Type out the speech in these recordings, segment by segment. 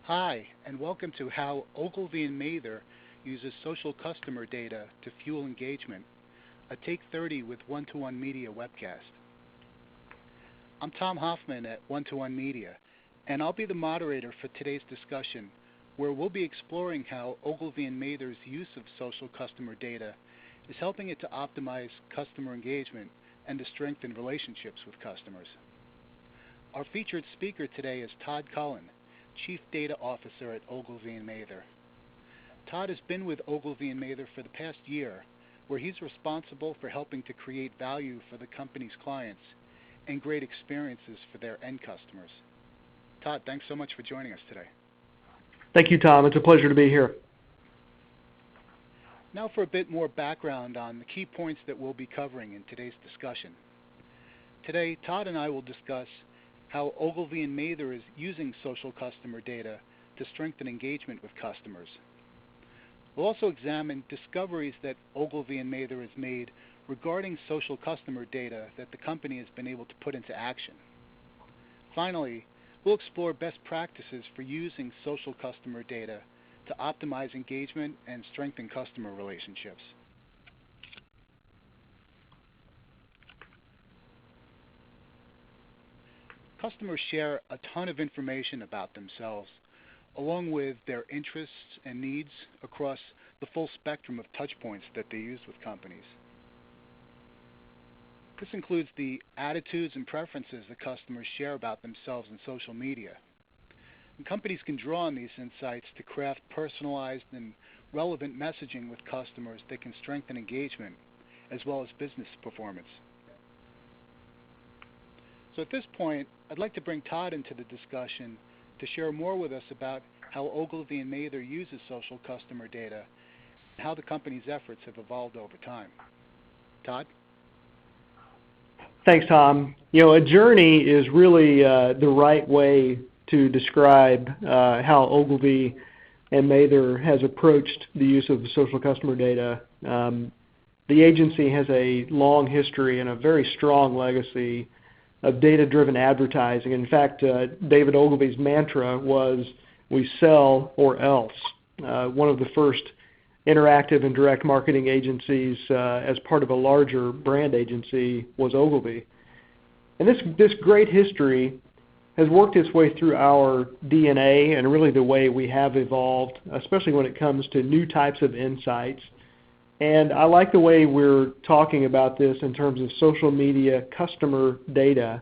Hi, and welcome to How Ogilvy and Mather Uses Social Customer Data to Fuel Engagement, a Take 30 with One-to-One Media webcast. I'm Tom Hoffman at One-to-One Media, and I'll be the moderator for today's discussion, where we'll be exploring how Ogilvy and Mather's use of social customer data is helping it to optimize customer engagement and to strengthen relationships with customers. Our featured speaker today is Todd Cullen, Chief Data Officer at Ogilvy and Mather. Todd has been with Ogilvy and Mather for the past year, where he's responsible for helping to create value for the company's clients and great experiences for their end customers. Todd, thanks so much for joining us today. Thank you, Tom. It's a pleasure to be here. Now for a bit more background on the key points that we'll be covering in today's discussion. Today, Todd and I will discuss how Ogilvy and Mather is using social customer data to strengthen engagement with customers. We'll also examine discoveries that Ogilvy and Mather has made regarding social customer data that the company has been able to put into action. Finally, we'll explore best practices for using social customer data to optimize engagement and strengthen customer relationships. Customers share a ton of information about themselves, along with their interests and needs across the full spectrum of touchpoints that they use with companies. This includes the attitudes and preferences that customers share about themselves in social media. And companies can draw on these insights to craft personalized and relevant messaging with customers that can strengthen engagement as well as business performance. So at this point, I'd like to bring Todd into the discussion to share more with us about how Ogilvy and Mather uses social customer data and how the company's efforts have evolved over time. Todd? Thanks, Tom. A journey is really the right way to describe how Ogilvy and Mather has approached the use of social customer data. The agency has a long history and a very strong legacy of data-driven advertising. In fact, David Ogilvy's mantra was, "We sell or else." One of the first interactive and direct marketing agencies as part of a larger brand agency was Ogilvy. And this great history has worked its way through our DNA and really the way we have evolved, especially when it comes to new types of insights. And I like the way we're talking about this in terms of social media customer data,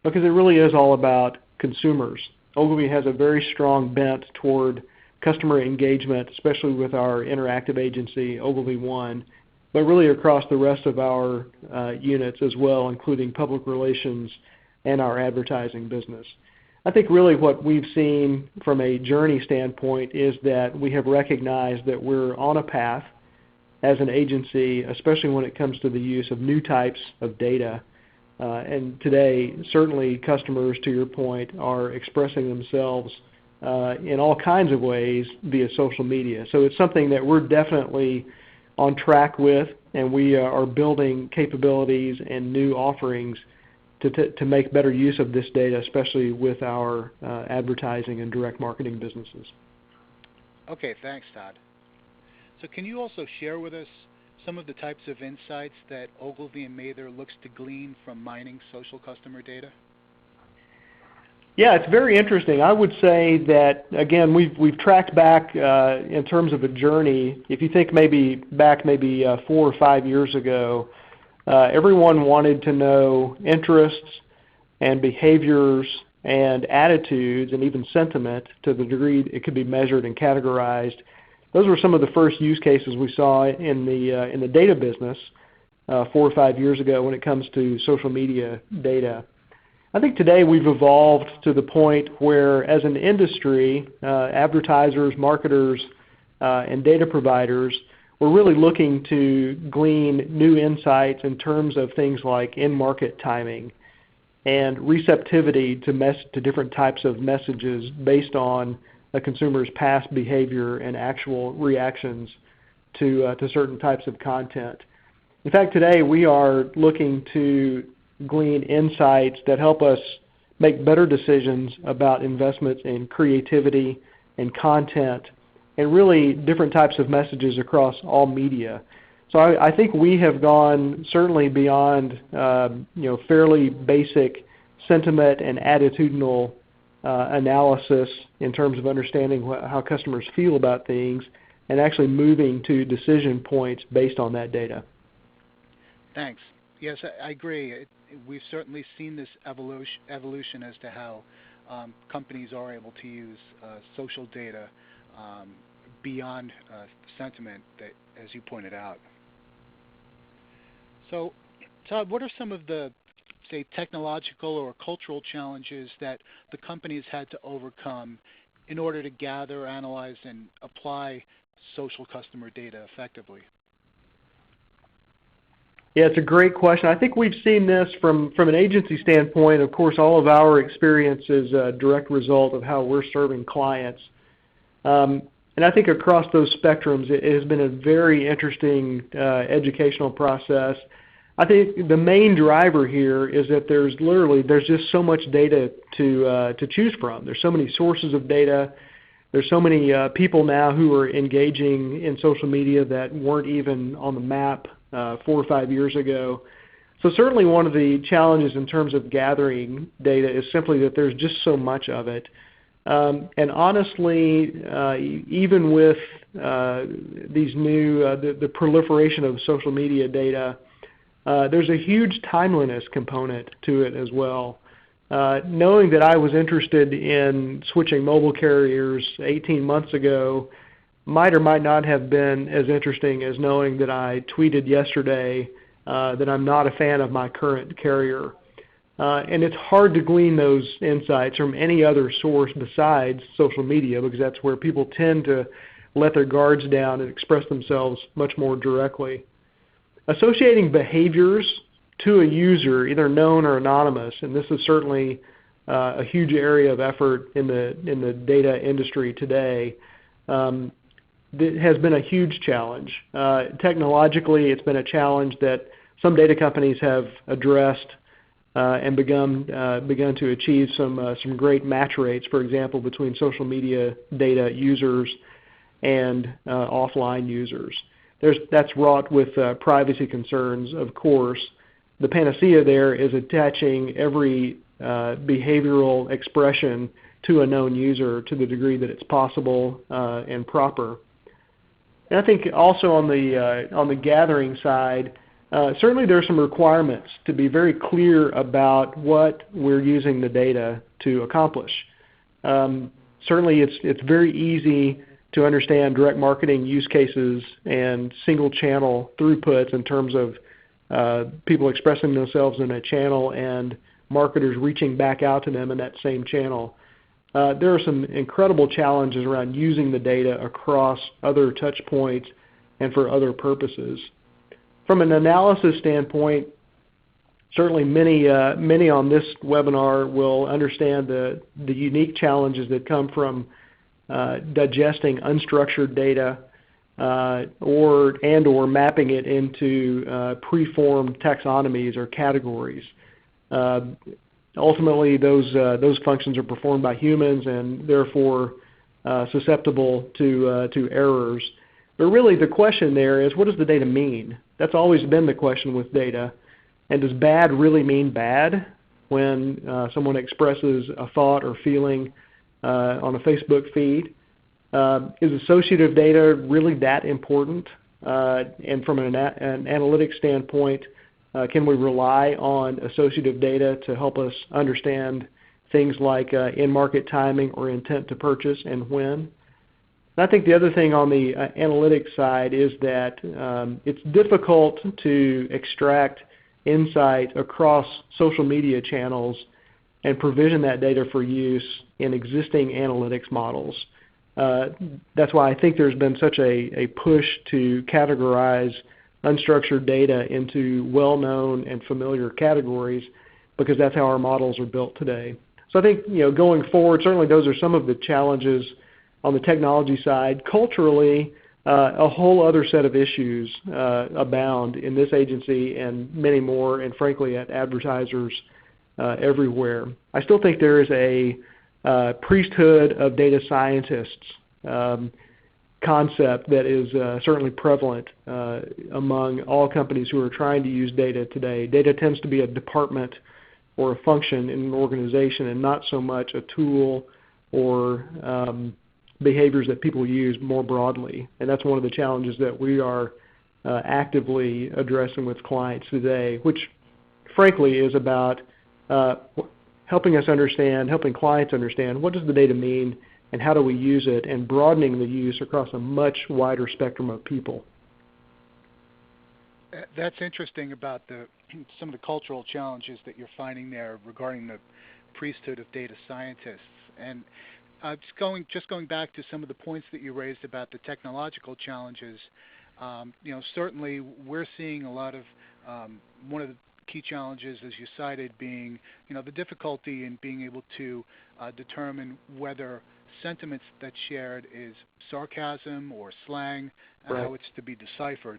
because it really is all about consumers. Ogilvy has a very strong bent toward customer engagement, especially with our interactive agency, Ogilvy One, but really across the rest of our units as well, including public relations and our advertising business. I think really what we've seen from a journey standpoint is that we have recognized that we're on a path as an agency, especially when it comes to the use of new types of data. And today, certainly customers, to your point, are expressing themselves in all kinds of ways via social media. So it's something that we're definitely on track with, and we are building capabilities and new offerings to make better use of this data, especially with our advertising and direct marketing businesses. Okay, thanks, Todd. So can you also share with us some of the types of insights that Ogilvy and Mather looks to glean from mining social customer data? Yeah, it's very interesting. I would say that, again, we've tracked back in terms of a journey. If you think maybe 4 or 5 years ago, everyone wanted to know interests and behaviors and attitudes and even sentiment to the degree it could be measured and categorized. Those were some of the first use cases we saw in the data business 4 or 5 years ago when it comes to social media data. I think today we've evolved to the point where, as an industry, advertisers, marketers, and data providers, we're really looking to glean new insights in terms of things like in-market timing and receptivity to different types of messages based on a consumer's past behavior and actual reactions to certain types of content. In fact, today we are looking to glean insights that help us make better decisions about investments in creativity and content and really different types of messages across all media. So I think we have gone certainly beyond fairly basic sentiment and attitudinal analysis in terms of understanding how customers feel about things and actually moving to decision points based on that data. Thanks. Yes, I agree. We've certainly seen this evolution as to how companies are able to use social data beyond sentiment, that, as you pointed out. So, Todd, what are some of the, say, technological or cultural challenges that the companies had to overcome in order to gather, analyze, and apply social customer data effectively? Yeah, it's a great question. I think we've seen this from an agency standpoint. Of course, all of our experience is a direct result of how we're serving clients. And I think across those spectrums, it has been a very interesting educational process. I think the main driver here is that there's just so much data to choose from. There's so many sources of data. There's so many people now who are engaging in social media that weren't even on the map 4 or 5 years ago. So certainly one of the challenges in terms of gathering data is simply that there's just so much of it. And honestly, even with these new, the proliferation of social media data, there's a huge timeliness component to it as well. Knowing that I was interested in switching mobile carriers 18 months ago might or might not have been as interesting as knowing that I tweeted yesterday that I'm not a fan of my current carrier. And it's hard to glean those insights from any other source besides social media, because that's where people tend to let their guards down and express themselves much more directly. Associating behaviors to a user, either known or anonymous, and this is certainly a huge area of effort in the data industry today, has been a huge challenge. Technologically, it's been a challenge that some data companies have addressed and begun to achieve some great match rates, for example, between social media data users and offline users. That's wrought with privacy concerns, of course. The panacea there is attaching every behavioral expression to a known user to the degree that it's possible and proper. And I think also on the gathering side, certainly there are some requirements to be very clear about what we're using the data to accomplish. Certainly it's very easy to understand direct marketing use cases and single channel throughputs in terms of people expressing themselves in a channel and marketers reaching back out to them in that same channel. There are some incredible challenges around using the data across other touch points and for other purposes. From an analysis standpoint, certainly many on this webinar will understand the unique challenges that come from digesting unstructured data or mapping it into preformed taxonomies or categories. Ultimately, those functions are performed by humans and therefore susceptible to errors. But really the question there is, what does the data mean? That's always been the question with data. And does bad really mean bad when someone expresses a thought or feeling on a Facebook feed? Is associative data really that important? And from an analytics standpoint, can we rely on associative data to help us understand things like in-market timing or intent to purchase and when? And I think the other thing on the analytics side is that it's difficult to extract insight across social media channels and provision that data for use in existing analytics models. That's why I think there's been such a push to categorize unstructured data into well-known and familiar categories, because that's how our models are built today. So I think going forward, certainly those are some of the challenges on the technology side. Culturally, a whole other set of issues abound in this agency and many more, and frankly at advertisers everywhere. I still think there is a priesthood of data scientists concept that is certainly prevalent among all companies who are trying to use data today. Data tends to be a department or a function in an organization and not so much a tool or behaviors that people use more broadly. And that's one of the challenges that we are actively addressing with clients today, which frankly is about helping clients understand what does the data mean and how do we use it, and broadening the use across a much wider spectrum of people. That's interesting about some of the cultural challenges that you're finding there regarding the priesthood of data scientists. And just going back to some of the points that you raised about the technological challenges, certainly we're seeing a lot of one of the key challenges, as you cited, being the difficulty in being able to determine whether sentiments that's shared is sarcasm or slang, and right. how it's to be deciphered.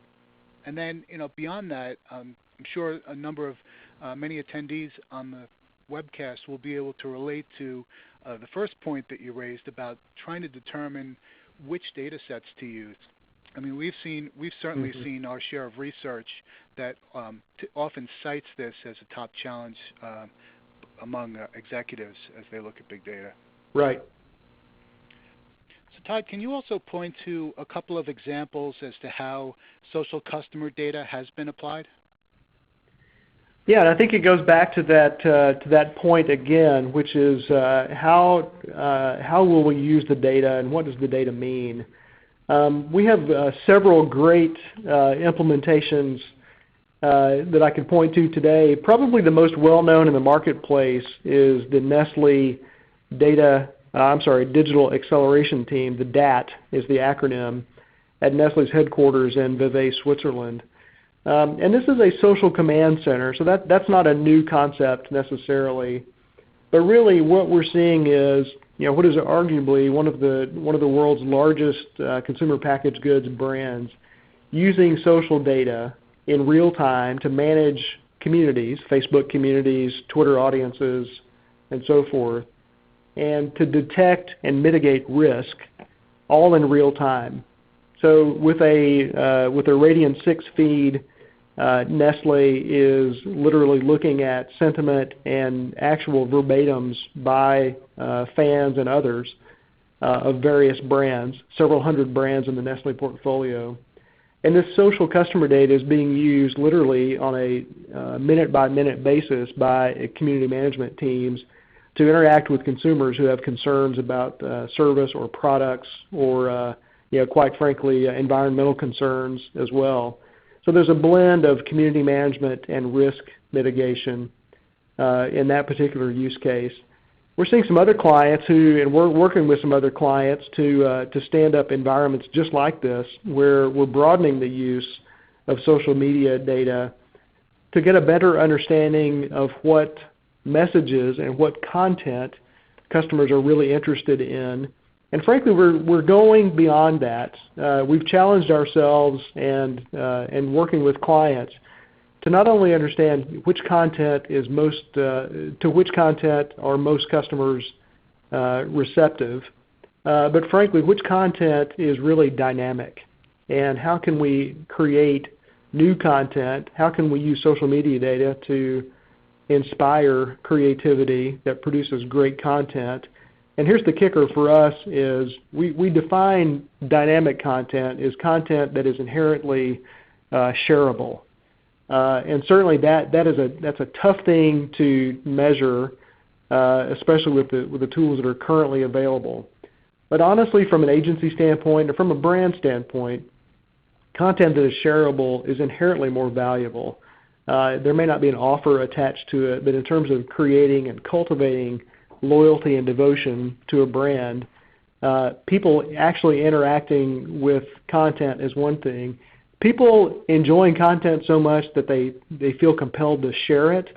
And then, beyond that, I'm sure a number of many attendees on the webcast will be able to relate to the first point that you raised about trying to determine which data sets to use. I mean, we've certainly seen our share of research that often cites this as a top challenge among executives as they look at big data. Right. So Todd, can you also point to a couple of examples as to how social customer data has been applied? Yeah, and I think it goes back to that point again, which is how will we use the data and what does the data mean? We have several great implementations that I could point to today. Probably the most well-known in the marketplace is the Nestle Digital Acceleration Team. The DAT is the acronym at Nestle's headquarters in Vevey, Switzerland. And this is a social command center, so that's not a new concept necessarily. But really what we're seeing is, what is arguably one of the world's largest consumer packaged goods brands using social data in real time to manage communities, Facebook communities, Twitter audiences, and so forth, and to detect and mitigate risk all in real time. So with a Radian 6 feed, Nestle is literally looking at sentiment and actual verbatims by fans and others of various brands, several hundred brands in the Nestle portfolio. And this social customer data is being used literally on a minute-by-minute basis by community management teams to interact with consumers who have concerns about service or products or, quite frankly, environmental concerns as well. So there's a blend of community management and risk mitigation in that particular use case. We're seeing some other clients and we're working with some other clients to stand up environments just like this, where we're broadening the use of social media data to get a better understanding of what messages and what content customers are really interested in. And frankly, we're going beyond that. We've challenged ourselves and working with clients to not only understand which content is to which content are most customers receptive, but frankly, which content is really dynamic, and how can we create new content? How can we use social media data to inspire creativity that produces great content? And here's the kicker for us is we define dynamic content as content that is inherently shareable. And certainly that's a tough thing to measure, especially with the tools that are currently available. But honestly, from an agency standpoint or from a brand standpoint, content that is shareable is inherently more valuable. There may not be an offer attached to it, but in terms of creating and cultivating loyalty and devotion to a brand, people actually interacting with content is one thing. People enjoying content so much that they feel compelled to share it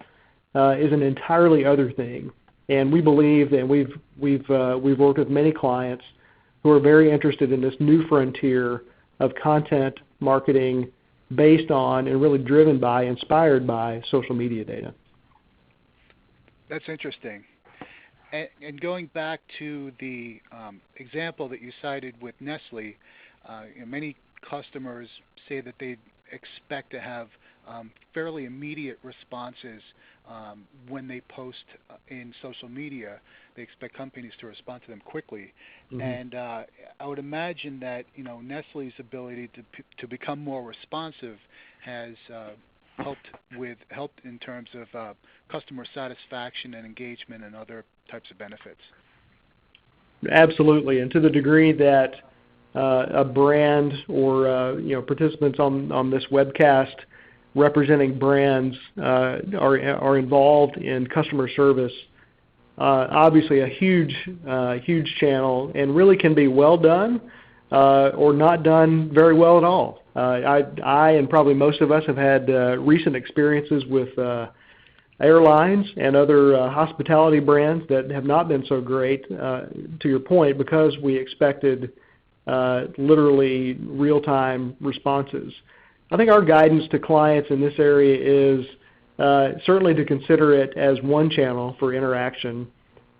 is an entirely other thing. And we believe that we've worked with many clients who are very interested in this new frontier of content marketing based on and really driven by, inspired by social media data. That's interesting. And going back to the example that you cited with Nestle, many customers say that they expect to have fairly immediate responses when they post in social media. They expect companies to respond to them quickly, and I would imagine that Nestle's ability to become more responsive has helped in terms of customer satisfaction and engagement and other types of benefits. Absolutely, and to the degree that a brand or participants on this webcast representing brands are involved in customer service, obviously a huge channel, and really can be well done or not done very well at all. I and probably most of us have had recent experiences with airlines and other hospitality brands that have not been so great, to your point, because we expected literally real-time responses. I think our guidance to clients in this area is certainly to consider it as one channel for interaction,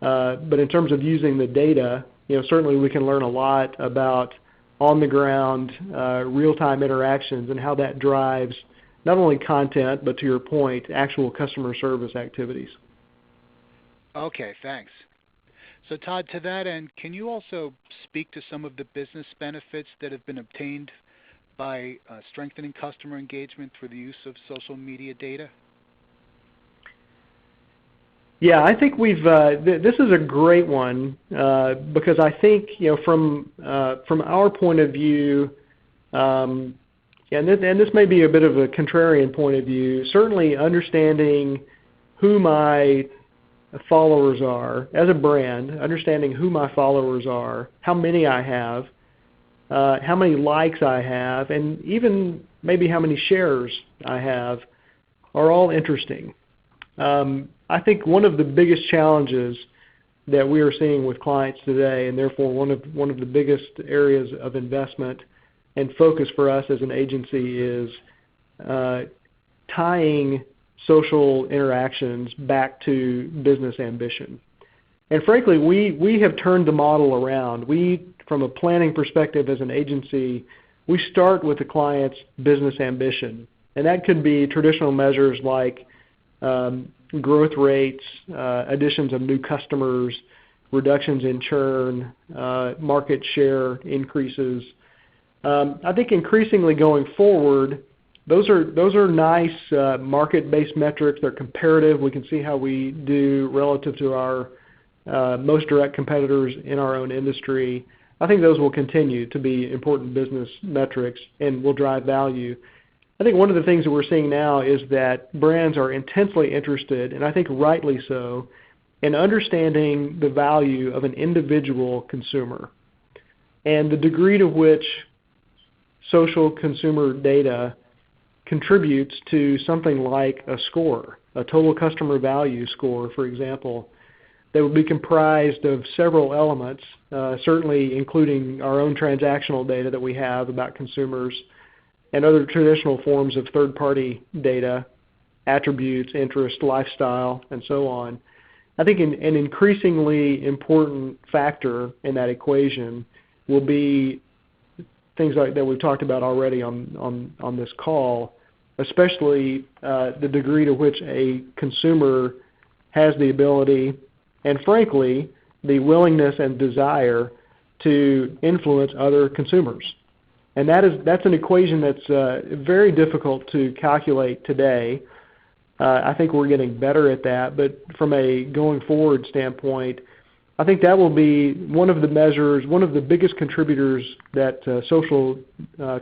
but in terms of using the data, certainly we can learn a lot about on-the-ground real-time interactions and how that drives not only content, but to your point, actual customer service activities. Okay, thanks. So Todd, to that end, can you also speak to some of the business benefits that have been obtained by strengthening customer engagement through the use of social media data? Yeah, I think this is a great one because I think from our point of view, and this may be a bit of a contrarian point of view, certainly understanding who my followers are as a brand, understanding who my followers are, how many I have, how many likes I have, and even maybe how many shares I have are all interesting. I think one of the biggest challenges that we are seeing with clients today, and therefore one of the biggest areas of investment and focus for us as an agency, is tying social interactions back to business ambition. And frankly, we have turned the model around. From a planning perspective as an agency, we start with the client's business ambition. And that could be traditional measures like growth rates, additions of new customers, reductions in churn, market share increases. I think increasingly going forward, those are nice market-based metrics. They're comparative. We can see how we do relative to our most direct competitors in our own industry. I think those will continue to be important business metrics and will drive value. I think one of the things that we're seeing now is that brands are intensely interested, and I think rightly so, in understanding the value of an individual consumer and the degree to which social consumer data contributes to something like a score, a total customer value score, for example, that would be comprised of several elements, certainly including our own transactional data that we have about consumers and other traditional forms of third-party data, attributes, interest, lifestyle, and so on. I think an increasingly important factor in that equation will be things like that we've talked about already on this call, especially the degree to which a consumer has the ability and, frankly, the willingness and desire to influence other consumers. And that's an equation that's very difficult to calculate today. I think we're getting better at that, but from a going forward standpoint, I think that will be one of the measures, one of the biggest contributors that social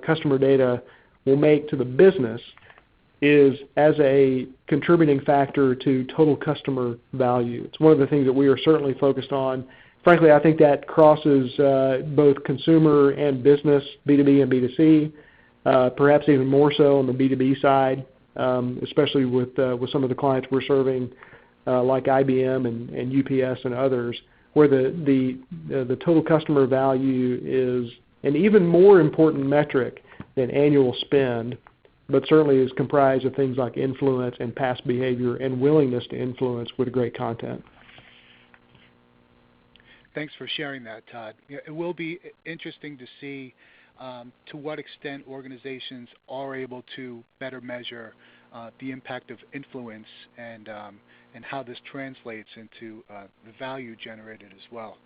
customer data will make to the business is as a contributing factor to total customer value. It's one of the things that we are certainly focused on. Frankly, I think that crosses both consumer and business, B2B and B2C, perhaps even more so on the B2B side, especially with some of the clients we're serving, like IBM and UPS and others, where the total customer value is an even more important metric than annual spend but certainly is comprised of things like influence and past behavior and willingness to influence with great content. Thanks for sharing that, Todd. It will be interesting to see to what extent organizations are able to better measure the impact of influence and how this translates into the value generated as well.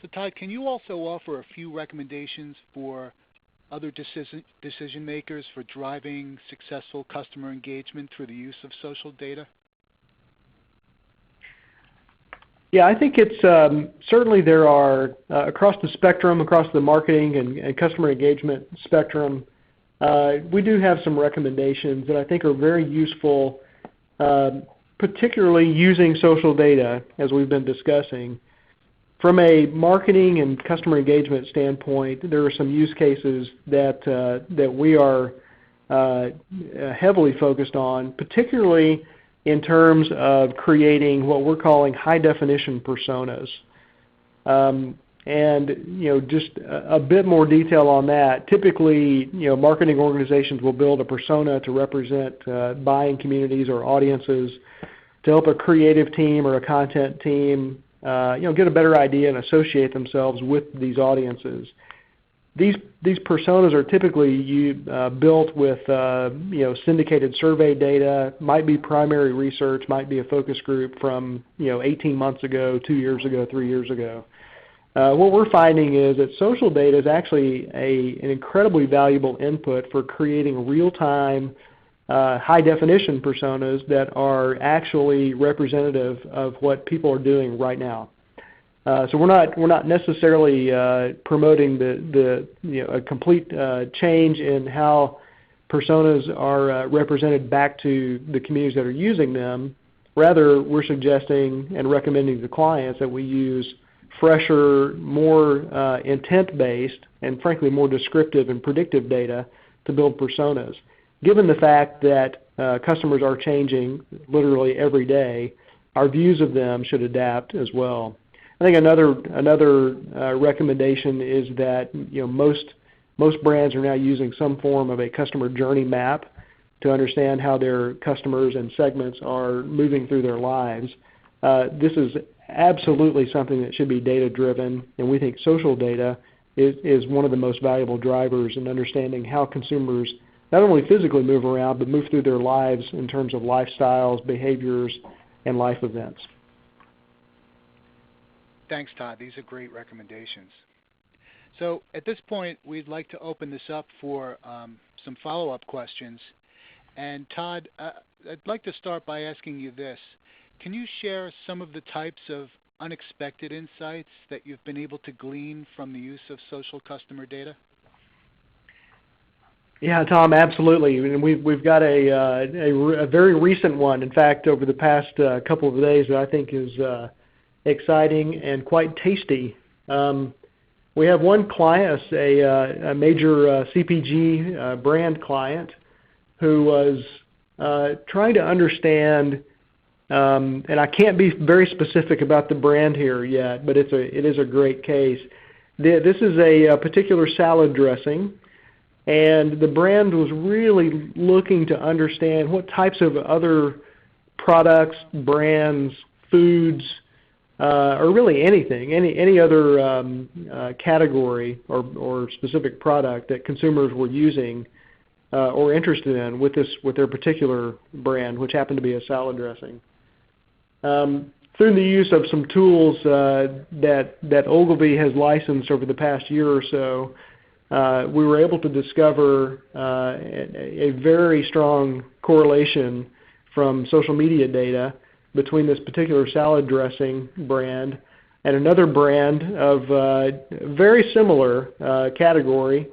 So Todd, can you also offer a few recommendations for other decision makers for driving successful customer engagement through the use of social data? Yeah, I think it's certainly there are across the spectrum, across the marketing and customer engagement spectrum, we do have some recommendations that I think are very useful, particularly using social data as we've been discussing. From a marketing and customer engagement standpoint, there are some use cases that we are heavily focused on, particularly in terms of creating what we're calling high-definition personas. And just a bit more detail on that. Typically, marketing organizations will build a persona to represent buying communities or audiences to help a creative team or a content team get a better idea and associate themselves with these audiences. These personas are typically built with syndicated survey data, might be primary research, might be a focus group from 18 months ago, 2 years ago, 3 years ago. What we're finding is that social data is actually an incredibly valuable input for creating real-time, high-definition personas that are actually representative of what people are doing right now. So we're not necessarily promoting a complete change in how personas are represented back to the communities that are using them. Rather, we're suggesting and recommending to clients that we use fresher, more intent-based, and frankly more descriptive and predictive data to build personas. Given the fact that customers are changing literally every day, our views of them should adapt as well. I think another recommendation is that most brands are now using some form of a customer journey map to understand how their customers and segments are moving through their lives. This is absolutely something that should be data-driven, and we think social data is one of the most valuable drivers in understanding how consumers not only physically move around, but move through their lives in terms of lifestyles, behaviors, and life events. Thanks, Todd. These are great recommendations. So at this point, we'd like to open this up for some follow-up questions. And Todd, I'd like to start by asking you this. Can you share some of the types of unexpected insights that you've been able to glean from the use of social customer data? Yeah, Tom, absolutely. And we've got a very recent one. In fact, over the past couple of days that I think is exciting and quite tasty. We have one client, a major CPG brand client, who was trying to understand, and I can't be very specific about the brand here yet, but it is a great case. This is a particular salad dressing, and the brand was really looking to understand what types of other products, brands, foods, or really anything, any other category or specific product that consumers were using or interested in with their particular brand, which happened to be a salad dressing. Through the use of some tools that Ogilvy has licensed over the past year or so, we were able to discover a very strong correlation from social media data between this particular salad dressing brand and another brand of very similar category.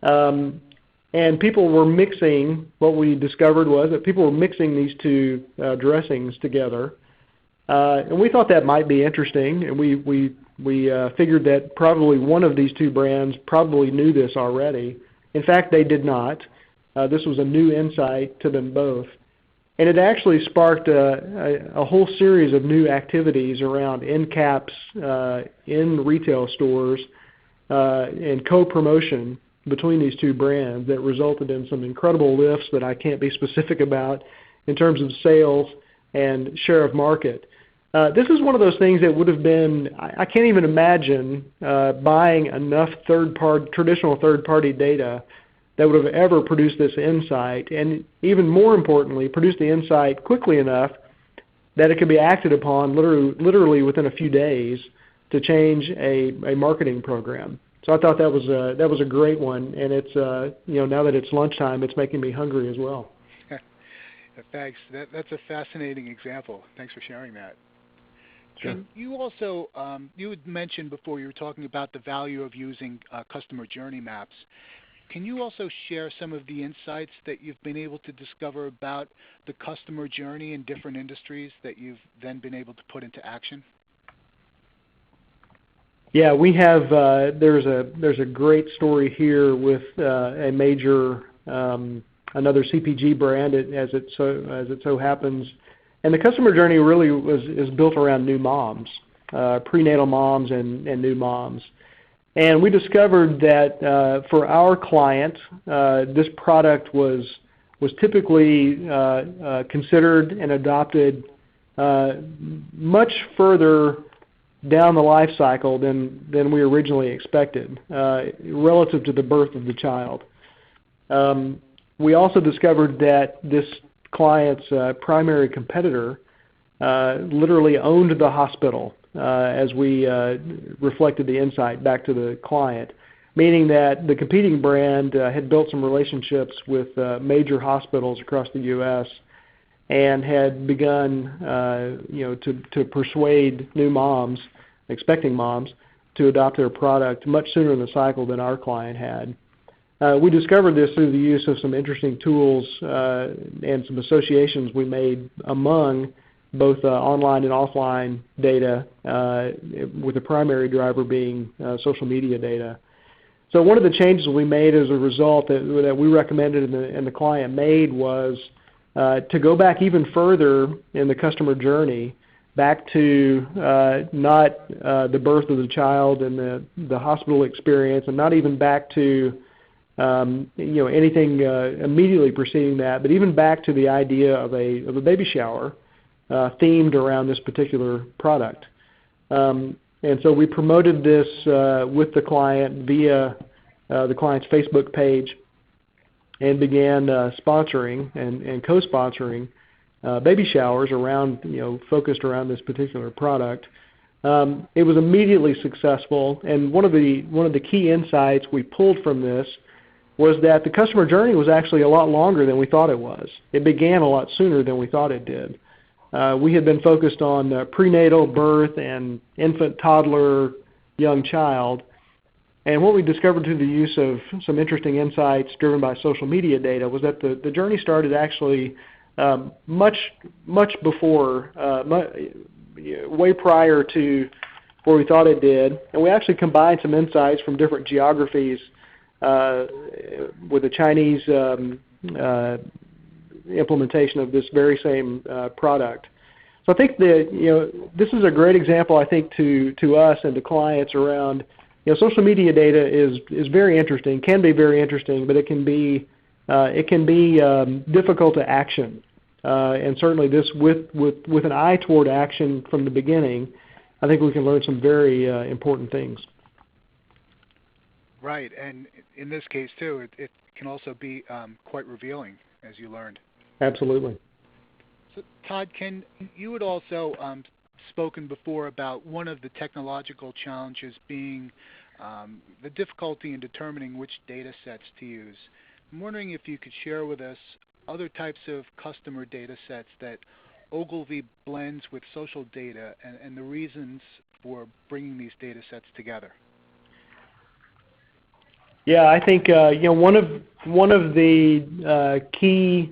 And people were mixing, what we discovered was that people were mixing these two dressings together. And we thought that might be interesting, and we figured that probably one of these two brands probably knew this already. In fact, they did not. This was a new insight to them both. And it actually sparked a whole series of new activities around end caps in retail stores and co-promotion between these two brands that resulted in some incredible lifts that I can't be specific about in terms of sales and share of market. This is one of those things that would have been, I can't even imagine buying enough traditional third-party data that would have ever produced this insight, and even more importantly, produced the insight quickly enough that it could be acted upon literally within a few days to change a marketing program. So I thought that was a great one, and it's now that it's lunchtime, it's making me hungry as well. Thanks. That's a fascinating example. Thanks for sharing that. Sure. Can you also, you had mentioned before you were talking about the value of using customer journey maps. Can you also share some of the insights that you've been able to discover about the customer journey in different industries that you've then been able to put into action? Yeah, we have. There's a great story here with a major another CPG brand, as it so happens, and the customer journey really is built around new moms, prenatal moms, and new moms. And we discovered that for our client, this product was typically considered and adopted much further down the life cycle than we originally expected, relative to the birth of the child. We also discovered that this client's primary competitor literally owned the hospital, as we reflected the insight back to the client, meaning that the competing brand had built some relationships with major hospitals across the U.S. and had begun to persuade new moms, expecting moms, to adopt their product much sooner in the cycle than our client had. We discovered this through the use of some interesting tools and some associations we made among both online and offline data, with the primary driver being social media data. So one of the changes we made as a result that we recommended and the client made was to go back even further in the customer journey, back to not the birth of the child and the hospital experience, and not even back to anything immediately preceding that, but even back to the idea of a baby shower themed around this particular product. And so we promoted this with the client via the client's Facebook page, and began sponsoring and co-sponsoring baby showers around, focused around this particular product. It was immediately successful, and one of the key insights we pulled from this was that the customer journey was actually a lot longer than we thought it was. It began a lot sooner than we thought it did. We had been focused on prenatal, birth, and infant, toddler, young child. And what we discovered through the use of some interesting insights driven by social media data was that the journey started actually much before, way prior to where we thought it did. And we actually combined some insights from different geographies with the Chinese implementation of this very same product. So I think that this is a great example, I think, to us and to clients around social media data is very interesting, can be very interesting, but it can be difficult to action. And certainly this with an eye toward action from the beginning, I think we can learn some very important things. Right, and in this case too, it can also be quite revealing, as you learned. Absolutely. So, Todd, you had also spoken before about one of the technological challenges being the difficulty in determining which data sets to use. I'm wondering if you could share with us other types of customer data sets that Ogilvy blends with social data and the reasons for bringing these data sets together. Yeah, I think one of the key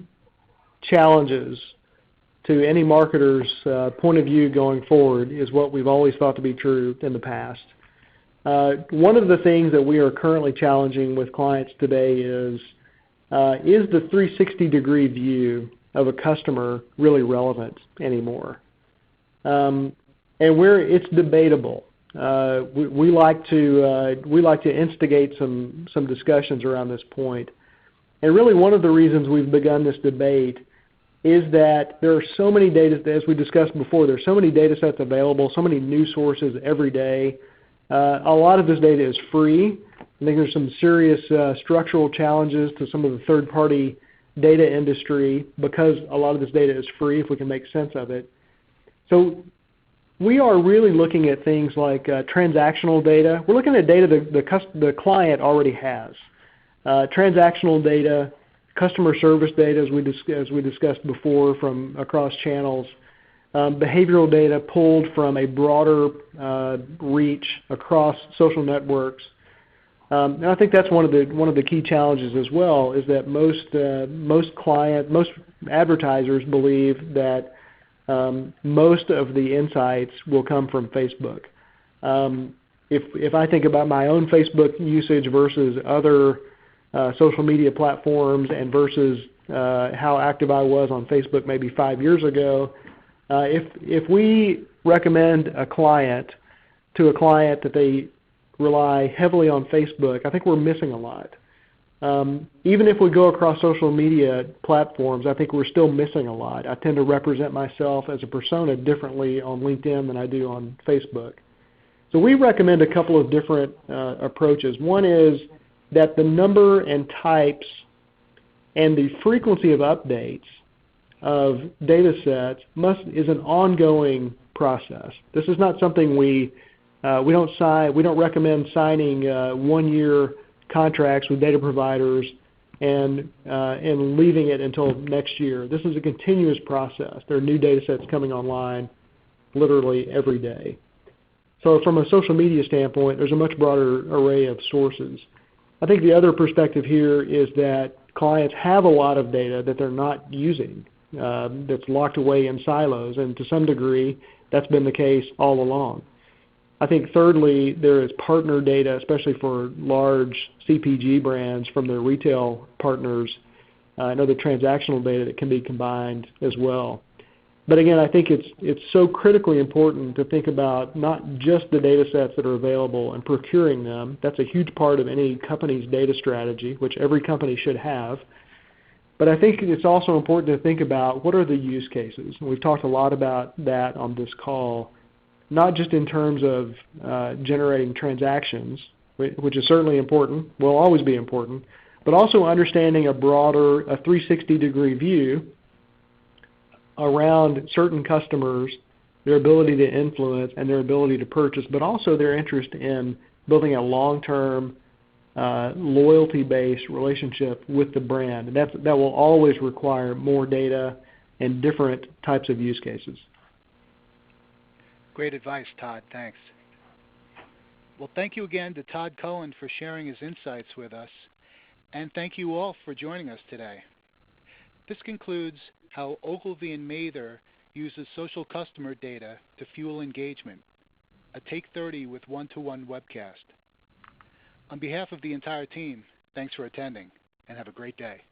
challenges to any marketer's point of view going forward is what we've always thought to be true in the past. One of the things that we are currently challenging with clients today is the 360-degree view of a customer really relevant anymore? And where it's debatable We like to instigate some discussions around this point. And really, one of the reasons we've begun this debate is that there are so many data, as we discussed before, there's so many data sets available, so many new sources every day. A lot of this data is free. I think there's some serious structural challenges to some of the third-party data industry because a lot of this data is free if we can make sense of it. So we are really looking at things like transactional data. We're looking at data the client already has. Transactional data, customer service data, as we discussed before, from across channels, behavioral data pulled from a broader reach across social networks. And I think that's one of the key challenges as well, is that most advertisers believe that most of the insights will come from Facebook. If I think about my own Facebook usage versus other social media platforms and versus how active I was on Facebook maybe 5 years ago, if we recommend a client that they rely heavily on Facebook, I think we're missing a lot. Even if we go across social media platforms, I think we're still missing a lot. I tend to represent myself as a persona differently on LinkedIn than I do on Facebook. So we recommend a couple of different approaches. One is that the number and types and the frequency of updates of data sets is an ongoing process. This is not something we don't recommend signing 1-year contracts with data providers and leaving it until next year. This is a continuous process. There are new data sets coming online literally every day. So from a social media standpoint, there's a much broader array of sources. I think the other perspective here is that clients have a lot of data that they're not using, that's locked away in silos, and to some degree, that's been the case all along. I think thirdly, there is partner data, especially for large CPG brands from their retail partners, and other transactional data that can be combined as well. But again, I think it's so critically important to think about not just the data sets that are available and procuring them. That's a huge part of any company's data strategy, which every company should have. But I think it's also important to think about what are the use cases. And we've talked a lot about that on this call, not just in terms of generating transactions, which is certainly important, will always be important, but also understanding a 360-degree view around certain customers, their ability to influence and their ability to purchase, but also their interest in building a long-term loyalty-based relationship with the brand. And that will always require more data and different types of use cases. Great advice, Todd. Thanks. Well, thank you again to Todd Cohen for sharing his insights with us, and thank you all for joining us today. This concludes how Ogilvy and Mather uses social customer data to fuel engagement, a Take 30 with one-to-one webcast. On behalf of the entire team, thanks for attending, and have a great day.